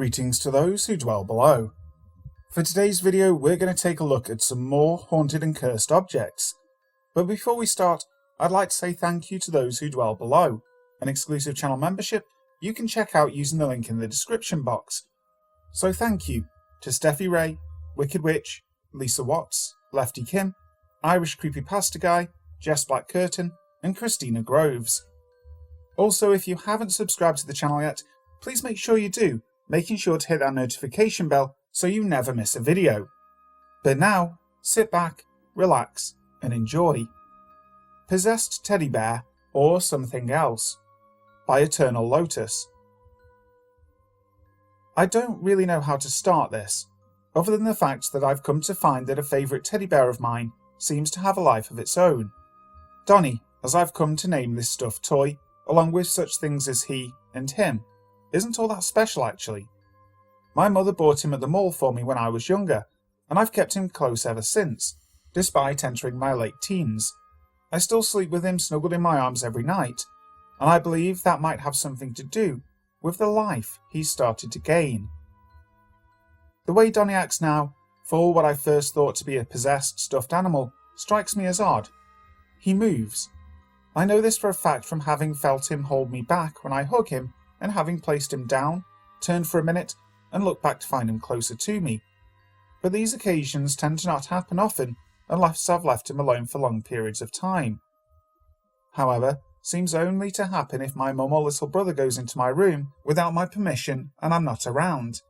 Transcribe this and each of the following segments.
Greetings to those who dwell below. For today's video, we're going to take a look at some more haunted and cursed objects. But before we start, I'd like to say thank you to those who dwell below. An exclusive channel membership you can check out using the link in the description box. So thank you to Steffi Ray, Wicked Witch, Lisa Watts, Lefty Kim, Irish Creepypasta Guy, Jess Black Curtain, and Christina Groves. Also, if you haven't subscribed to the channel yet, please make sure you do, making sure to hit that notification bell so you never miss a video. But now, sit back, relax, and enjoy. Possessed Teddy Bear or Something Else by EternalLotus. I don't really know how to start this, other than the fact that I've come to find that a favourite teddy bear of mine seems to have a life of its own. Donnie, as I've come to name this stuffed toy, along with such things as he and him, isn't all that special actually. My mother bought him at the mall for me when I was younger, and I've kept him close ever since, despite entering my late teens. I still sleep with him snuggled in my arms every night, and I believe that might have something to do with the life he's started to gain. The way Donnie acts now, for what I first thought to be a possessed stuffed animal, strikes me as odd. He moves. I know this for a fact from having felt him hold me back when I hug him, and having placed him down, turned for a minute, and looked back to find him closer to me. But these occasions tend to not happen often unless I've left him alone for long periods of time. However, seems only to happen if my mum or little brother goes into my room without my permission and I'm not around.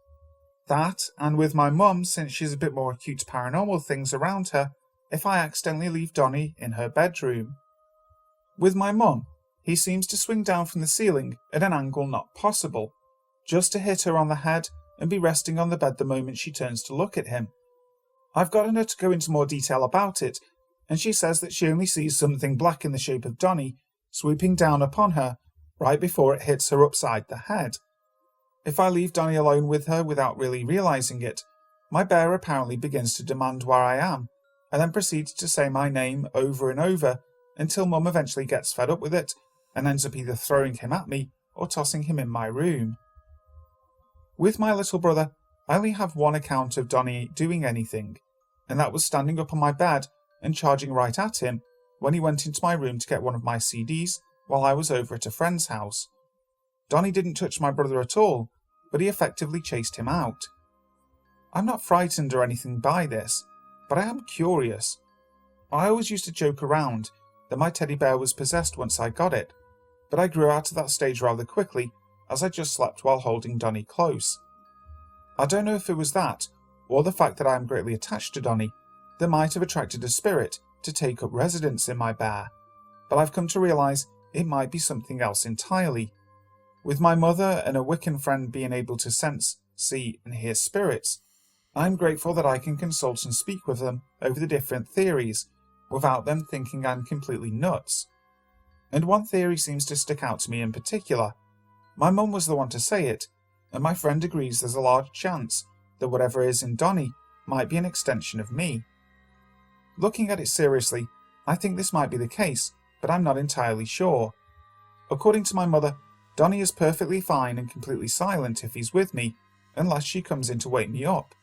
That, and with my mum, since she's a bit more acute to paranormal things around her, if I accidentally leave Donnie in her bedroom. With my mum, he seems to swing down from the ceiling at an angle not possible, just to hit her on the head and be resting on the bed the moment she turns to look at him. I've gotten her to go into more detail about it, and she says that she only sees something black in the shape of Donnie swooping down upon her right before it hits her upside the head. If I leave Donnie alone with her without really realising it, my bear apparently begins to demand where I am, and then proceeds to say my name over and over until Mum eventually gets fed up with it and ends up either throwing him at me or tossing him in my room. With my little brother, I only have one account of Donnie doing anything, and that was standing up on my bed and charging right at him when he went into my room to get one of my CDs while I was over at a friend's house. Donnie didn't touch my brother at all, but he effectively chased him out. I'm not frightened or anything by this, but I am curious. I always used to joke around that my teddy bear was possessed once I got it, but I grew out of that stage rather quickly as I just slept while holding Donnie close. I don't know if it was that, or the fact that I am greatly attached to Donnie, that might have attracted a spirit to take up residence in my bear, but I've come to realise it might be something else entirely. With my mother and a Wiccan friend being able to sense, see and hear spirits, I'm grateful that I can consult and speak with them over the different theories without them thinking I'm completely nuts. And one theory seems to stick out to me in particular. My mum was the one to say it, and my friend agrees there's a large chance that whatever is in Donnie might be an extension of me. Looking at it seriously, I think this might be the case, but I'm not entirely sure. According to my mother, Donnie is perfectly fine and completely silent if he's with me, unless she comes in to wake me up,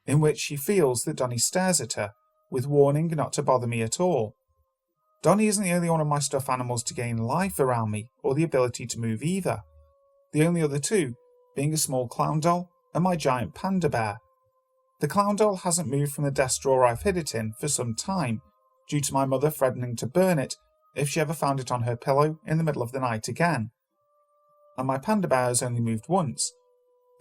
in which she feels that Donnie stares at her, with warning not to bother me at all. Donnie isn't the only one of my stuffed animals to gain life around me, or the ability to move either. The only other two being a small clown doll and my giant panda bear. The clown doll hasn't moved from the desk drawer I've hid it in for some time, due to my mother threatening to burn it if she ever found it on her pillow in the middle of the night again. And my panda bear has only moved once.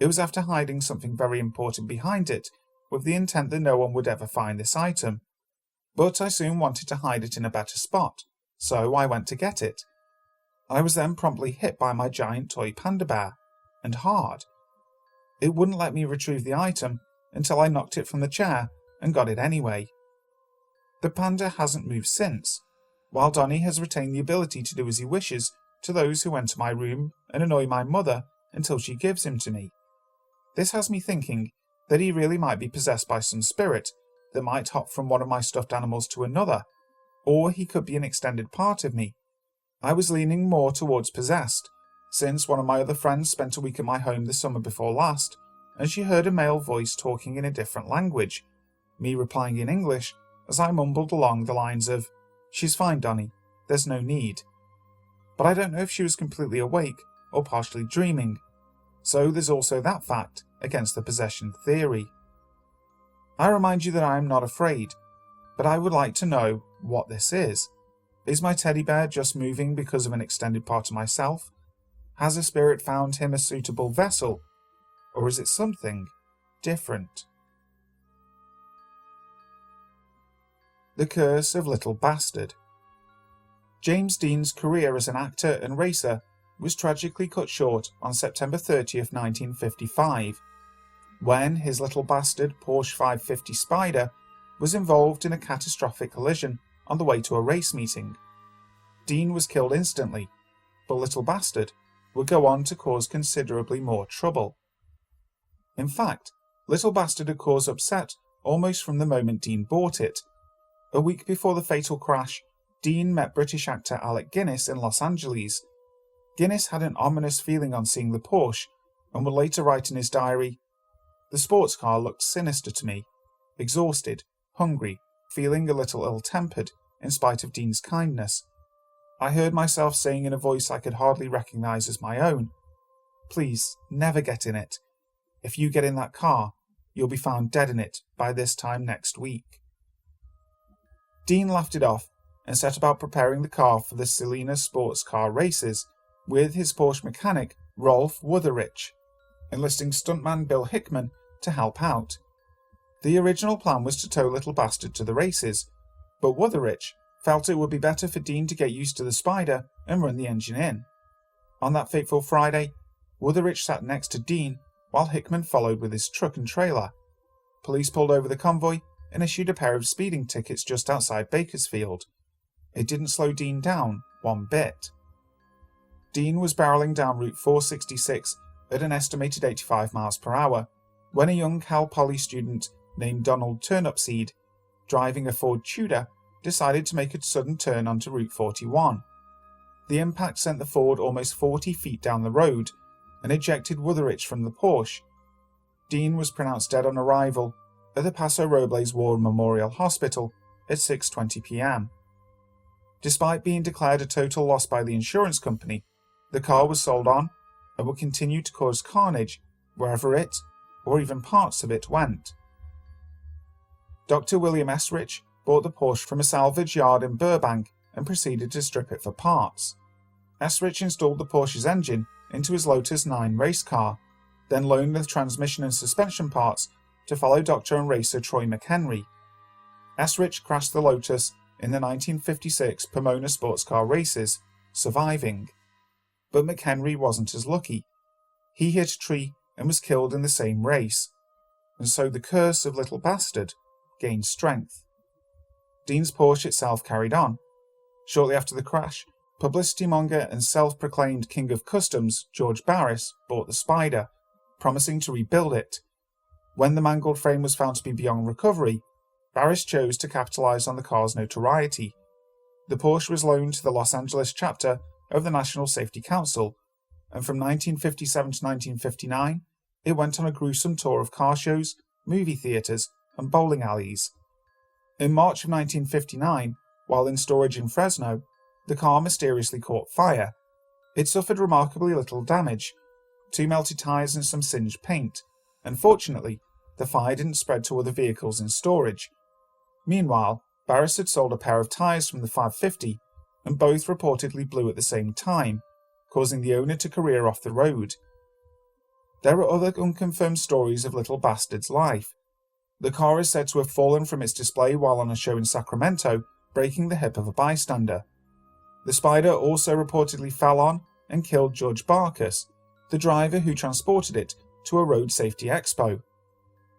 It was after hiding something very important behind it, with the intent that no one would ever find this item. But I soon wanted to hide it in a better spot, so I went to get it. I was then promptly hit by my giant toy panda bear, and hard. It wouldn't let me retrieve the item until I knocked it from the chair and got it anyway. The panda hasn't moved since, while Donnie has retained the ability to do as he wishes to those who enter my room and annoy my mother until she gives him to me. This has me thinking that he really might be possessed by some spirit that might hop from one of my stuffed animals to another, or he could be an extended part of me. I was leaning more towards possessed, since one of my other friends spent a week at my home the summer before last, and she heard a male voice talking in a different language, me replying in English as I mumbled along the lines of, "She's fine, Donnie, there's no need." But I don't know if she was completely awake or partially dreaming, so there's also that fact against the possession theory. I remind you that I am not afraid, but I would like to know what this is. Is my teddy bear just moving because of an extended part of myself? Has a spirit found him a suitable vessel? Or is it something different? The Curse of Little Bastard. James Dean's career as an actor and racer was tragically cut short on September 30th, 1955, when his Little Bastard Porsche 550 Spider was involved in a catastrophic collision on the way to a race meeting. Dean was killed instantly, but Little Bastard would go on to cause considerably more trouble. In fact, Little Bastard had caused upset almost from the moment Dean bought it. A week before the fatal crash, Dean met British actor Alec Guinness in Los Angeles. Guinness had an ominous feeling on seeing the Porsche and would later write in his diary, "The sports car looked sinister to me, exhausted, hungry, feeling a little ill-tempered in spite of Dean's kindness. I heard myself saying in a voice I could hardly recognize as my own, 'Please, never get in it. If you get in that car, you'll be found dead in it by this time next week.'" Dean laughed it off and set about preparing the car for the Selena sports car races with his Porsche mechanic Rolf Wutherich, enlisting stuntman Bill Hickman to help out. The original plan was to tow Little Bastard to the races, but Wutherich felt it would be better for Dean to get used to the Spider and run the engine in. On that fateful Friday, Wutherich sat next to Dean while Hickman followed with his truck and trailer. Police pulled over the convoy and issued a pair of speeding tickets just outside Bakersfield. It didn't slow Dean down one bit. Dean was barreling down Route 466 at an estimated 85 miles per hour when a young Cal Poly student named Donald Turnipseed, driving a Ford Tudor, decided to make a sudden turn onto Route 41. The impact sent the Ford almost 40 feet down the road and ejected Wutherich from the Porsche. Dean was pronounced dead on arrival at the Paso Robles War Memorial Hospital at 6:20 p.m. Despite being declared a total loss by the insurance company, the car was sold on and would continue to cause carnage wherever it, or even parts of it, went. Dr. William Esrich bought the Porsche from a salvage yard in Burbank and proceeded to strip it for parts. Esrich installed the Porsche's engine into his Lotus 9 race car, then loaned the transmission and suspension parts to fellow doctor and racer Troy McHenry. Esrich crashed the Lotus in the 1956 Pomona sports car races, surviving. But McHenry wasn't as lucky. He hit a tree and was killed in the same race, and so the curse of Little Bastard gained strength. Dean's Porsche itself carried on. Shortly after the crash, publicity monger and self-proclaimed king of customs George Barris bought the Spider, promising to rebuild it. When the mangled frame was found to be beyond recovery, Barris chose to capitalize on the car's notoriety. The Porsche was loaned to the Los Angeles chapter of the National Safety Council, and from 1957 to 1959, it went on a gruesome tour of car shows, movie theaters, and bowling alleys. In March of 1959, while in storage in Fresno, the car mysteriously caught fire. It suffered remarkably little damage, 2 melted tires and some singed paint, and fortunately, the fire didn't spread to other vehicles in storage. Meanwhile, Barris had sold a pair of tires from the 550, and both reportedly blew at the same time, causing the owner to career off the road. There are other unconfirmed stories of Little Bastard's life. The car is said to have fallen from its display while on a show in Sacramento, breaking the hip of a bystander. The Spider also reportedly fell on and killed Judge Barkus, the driver who transported it to a road safety expo.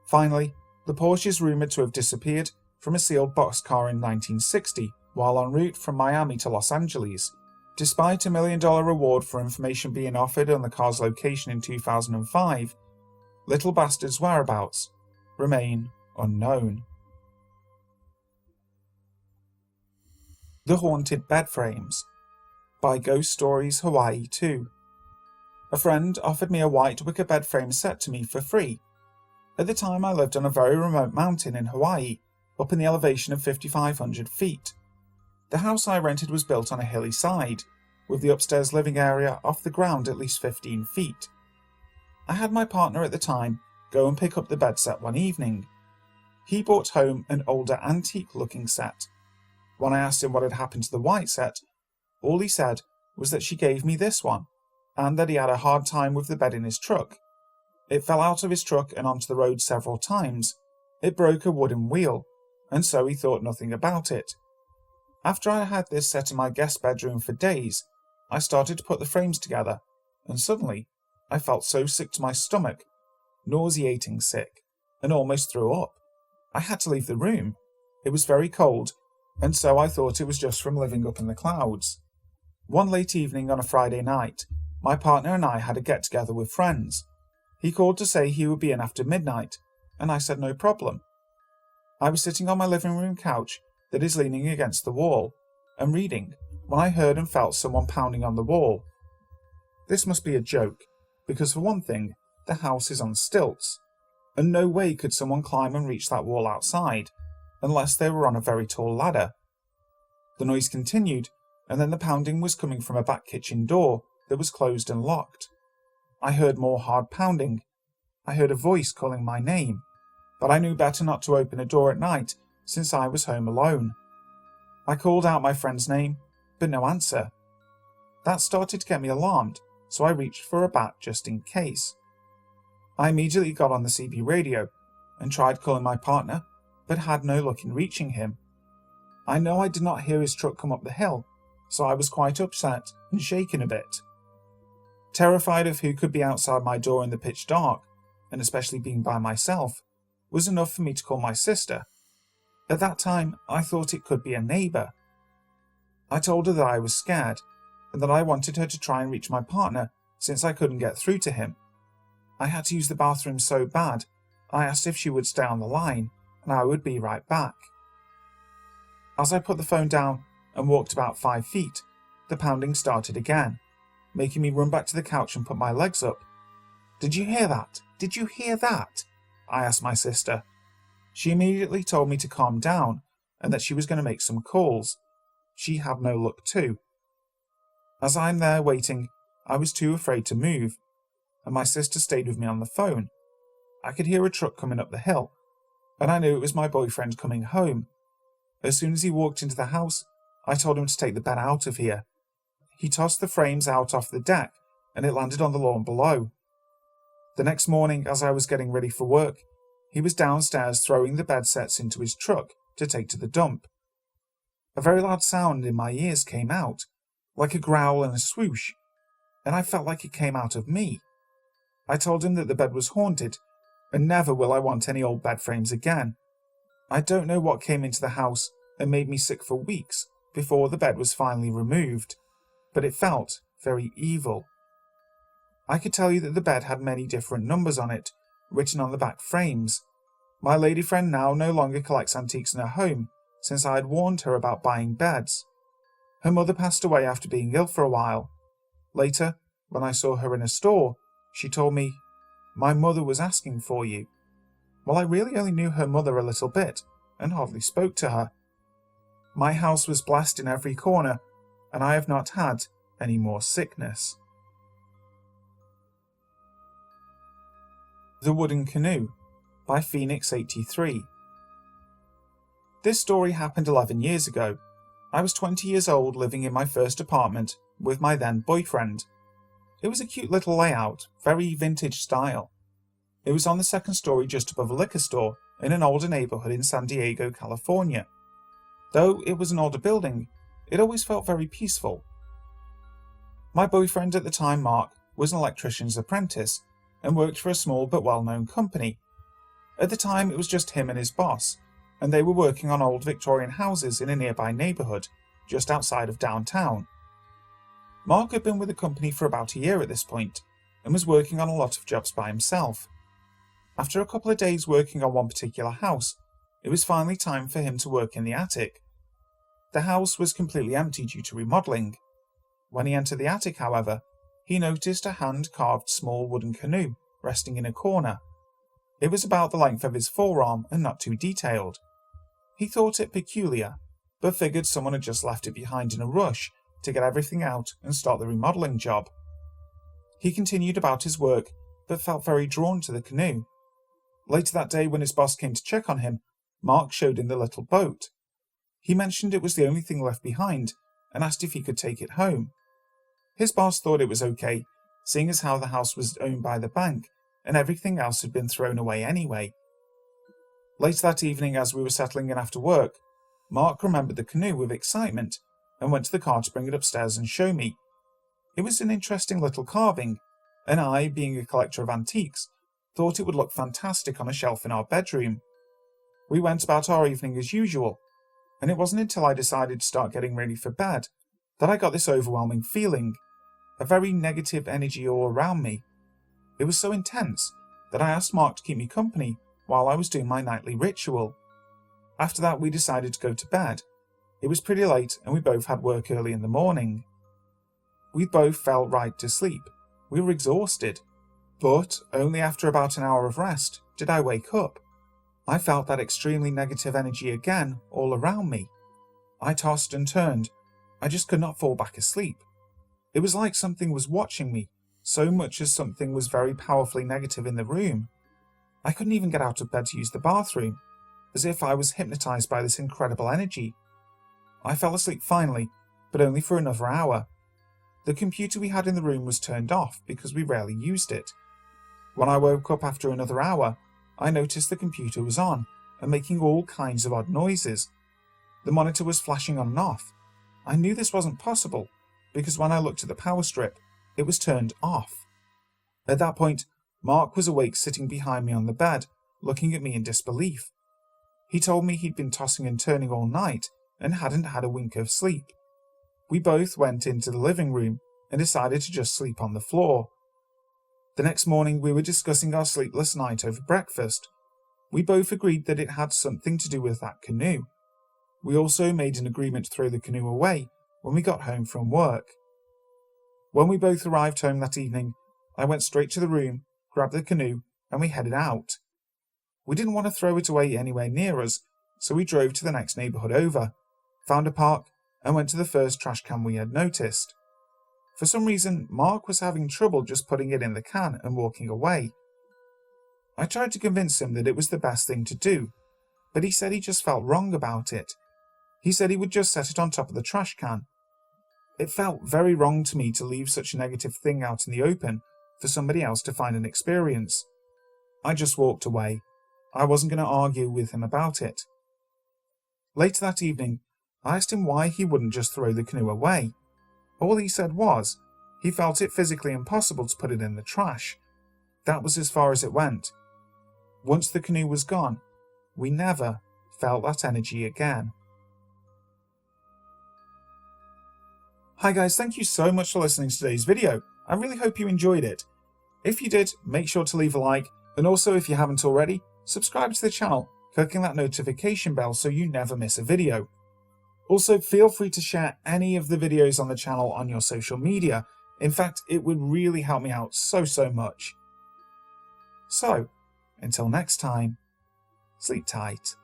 Finally, the Porsche is rumoured to have disappeared from a sealed boxcar in 1960 while en route from Miami to Los Angeles. Despite a $1 million reward for information being offered on the car's location in 2005, Little Bastard's whereabouts remain unknown. The Haunted Bed Frames by Ghost Stories Hawaii 2. A friend offered me a white wicker bed frame set to me for free At the time, I lived on a very remote mountain in Hawaii, up in the elevation of 5,500 feet. The house I rented was built on a hilly side, with the upstairs living area off the ground at least 15 feet. I had my partner at the time go and pick up the bed set one evening. He brought home an older antique-looking set. When I asked him what had happened to the white set, all he said was that she gave me this one, and that he had a hard time with the bed in his truck. It fell out of his truck and onto the road several times. It broke a wooden wheel, and so he thought nothing about it. After I had this set in my guest bedroom for days, I started to put the frames together, and suddenly I felt so sick to my stomach, nauseating sick, and almost threw up. I had to leave the room. It was very cold, and so I thought it was just from living up in the clouds. One late evening on a Friday night, my partner and I had a get-together with friends. He called to say he would be in after midnight, and I said no problem. I was sitting on my living room couch that is leaning against the wall, and reading, when I heard and felt someone pounding on the wall. This must be a joke, because for one thing, the house is on stilts, and no way could someone climb and reach that wall outside, unless they were on a very tall ladder. The noise continued, and then the pounding was coming from a back kitchen door that was closed and locked. I heard more hard pounding. I heard a voice calling my name, but I knew better not to open a door at night since I was home alone. I called out my friend's name, but no answer. That started to get me alarmed, so I reached for a bat just in case. I immediately got on the CB radio and tried calling my partner, but had no luck in reaching him. I know I did not hear his truck come up the hill, so I was quite upset and shaken a bit. Terrified of who could be outside my door in the pitch dark, and especially being by myself, was enough for me to call my sister. At that time, I thought it could be a neighbour. I told her that I was scared, and that I wanted her to try and reach my partner since I couldn't get through to him. I had to use the bathroom so bad, I asked if she would stay on the line, and I would be right back. As I put the phone down and walked about 5 feet, the pounding started again, making me run back to the couch and put my legs up. "Did you hear that? Did you hear that?" I asked my sister. She immediately told me to calm down and that she was going to make some calls. She had no luck too. As I'm there waiting, I was too afraid to move, and my sister stayed with me on the phone. I could hear a truck coming up the hill, and I knew it was my boyfriend coming home. As soon as he walked into the house, I told him to take the bed out of here. He tossed the frames out off the deck, and it landed on the lawn below. The next morning, as I was getting ready for work, he was downstairs throwing the bed sets into his truck to take to the dump. A very loud sound in my ears came out, like a growl and a swoosh, and I felt like it came out of me. I told him that the bed was haunted, and never will I want any old bed frames again. I don't know what came into the house and made me sick for weeks before the bed was finally removed, but it felt very evil. I could tell you that the bed had many different numbers on it, written on the back frames. My lady friend now no longer collects antiques in her home, since I had warned her about buying beds. Her mother passed away after being ill for a while. Later, when I saw her in a store, she told me, "My mother was asking for you." Well, I really only knew her mother a little bit, and hardly spoke to her. My house was blessed in every corner, and I have not had any more sickness. The Wooden Canoe by Phoenix83. This story happened 11 years ago. I was 20 years old, living in my first apartment with my then boyfriend. It was a cute little layout, very vintage style. It was on the second story just above a liquor store in an older neighborhood in San Diego, California. Though it was an older building, it always felt very peaceful. My boyfriend at the time, Mark, was an electrician's apprentice and worked for a small but well-known company. At the time, it was just him and his boss, and they were working on old Victorian houses in a nearby neighborhood, just outside of downtown. Mark had been with the company for about a year at this point, and was working on a lot of jobs by himself. After a couple of days working on one particular house, it was finally time for him to work in the attic. The house was completely empty due to remodeling. When he entered the attic, however, he noticed a hand-carved small wooden canoe resting in a corner. It was about the length of his forearm and not too detailed. He thought it peculiar, but figured someone had just left it behind in a rush to get everything out and start the remodelling job. He continued about his work, but felt very drawn to the canoe. Later that day, when his boss came to check on him, Mark showed him the little boat. He mentioned it was the only thing left behind and asked if he could take it home. His boss thought it was okay, seeing as how the house was owned by the bank and everything else had been thrown away anyway. Later that evening, as we were settling in after work, Mark remembered the canoe with excitement and went to the car to bring it upstairs and show me. It was an interesting little carving, and I, being a collector of antiques, thought it would look fantastic on a shelf in our bedroom. We went about our evening as usual, and it wasn't until I decided to start getting ready for bed that I got this overwhelming feeling, a very negative energy all around me. It was so intense that I asked Mark to keep me company while I was doing my nightly ritual. After that, we decided to go to bed. It was pretty late and we both had work early in the morning. We both fell right to sleep. We were exhausted. But only after about an hour of rest did I wake up. I felt that extremely negative energy again all around me. I tossed and turned. I just could not fall back asleep. It was like something was watching me, so much as something was very powerfully negative in the room. I couldn't even get out of bed to use the bathroom, as if I was hypnotized by this incredible energy. I fell asleep finally, but only for another hour. The computer we had in the room was turned off because we rarely used it. When I woke up after another hour, I noticed the computer was on and making all kinds of odd noises. The monitor was flashing on and off. I knew this wasn't possible because when I looked at the power strip, it was turned off. At that point, Mark was awake sitting behind me on the bed, looking at me in disbelief. He told me he'd been tossing and turning all night and hadn't had a wink of sleep. We both went into the living room and decided to just sleep on the floor. The next morning we were discussing our sleepless night over breakfast. We both agreed that it had something to do with that canoe. We also made an agreement to throw the canoe away when we got home from work. When we both arrived home that evening, I went straight to the room, grabbed the canoe, and we headed out. We didn't want to throw it away anywhere near us, so we drove to the next neighbourhood over, found a park, and went to the first trash can we had noticed. For some reason, Mark was having trouble just putting it in the can and walking away. I tried to convince him that it was the best thing to do, but he said he just felt wrong about it. He said he would just set it on top of the trash can. It felt very wrong to me to leave such a negative thing out in the open for somebody else to find and experience. I just walked away. I wasn't going to argue with him about it. Later that evening, I asked him why he wouldn't just throw the canoe away. All he said was, he felt it physically impossible to put it in the trash. That was as far as it went. Once the canoe was gone, we never felt that energy again. Hi guys, thank you so much for listening to today's video. I really hope you enjoyed it. If you did, make sure to leave a like, and also if you haven't already, subscribe to the channel, clicking that notification bell so you never miss a video. Also, feel free to share any of the videos on the channel on your social media. In fact, it would really help me out so much. So, until next time, sleep tight.